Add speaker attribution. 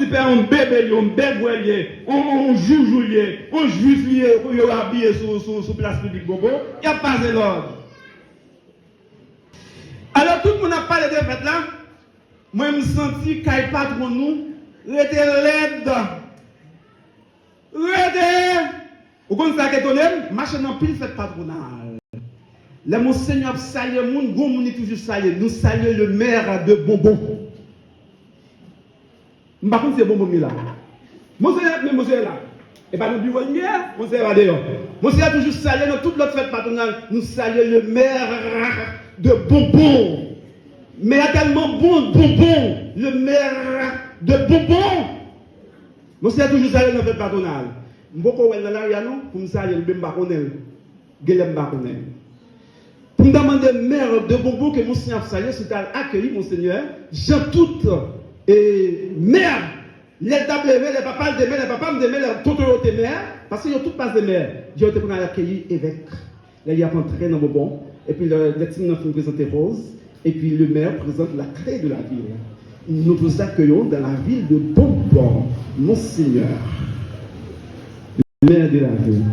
Speaker 1: père, un bébé, un bébé, un joujoulier, un juif, il a habillé sur place publique, bobo. Il n'y a pas de l'ordre. Alors, tout le monde a parlé de fête là. Moi, je me sens qu'il patron nous, rete l'aide. Rete. Vous connaissez ça qui est marche dans pile fête patronale. Le Monseigneur a salué le monde, bon monde toujours salué. Nous saluons le maire de Bonbon. Je ne sais pas si c'est Bonbon là. Monseigneur là. Et pas nous bureau de guerre, Monseigneur va dehors. Monseigneur a toujours salué dans toute notre fête patronale. Nous saluons le maire de Bonbon. Mais il y a tellement bonbon, le maire de Bonbon. Monseigneur a toujours salué dans la fête patronale. Je ne sais pas si l'arrière pour me saluer le Baronel. Pour me demander maire de Bonbon que Monseigneur a salué, c'est à accueillir Monseigneur. Jean tout et maire. Les tables les papas de maire, les papas de maire, tout le monde maire. Parce qu'ils ont tout passe de maire. J'ai été pour accueillir évêque. Là, il y a rentré dans Bonbon. Et puis le team nous présente Rose. Et puis le maire présente la clé de la ville. Nous vous accueillons dans la ville de Bonbon, Monseigneur, le maire de la ville.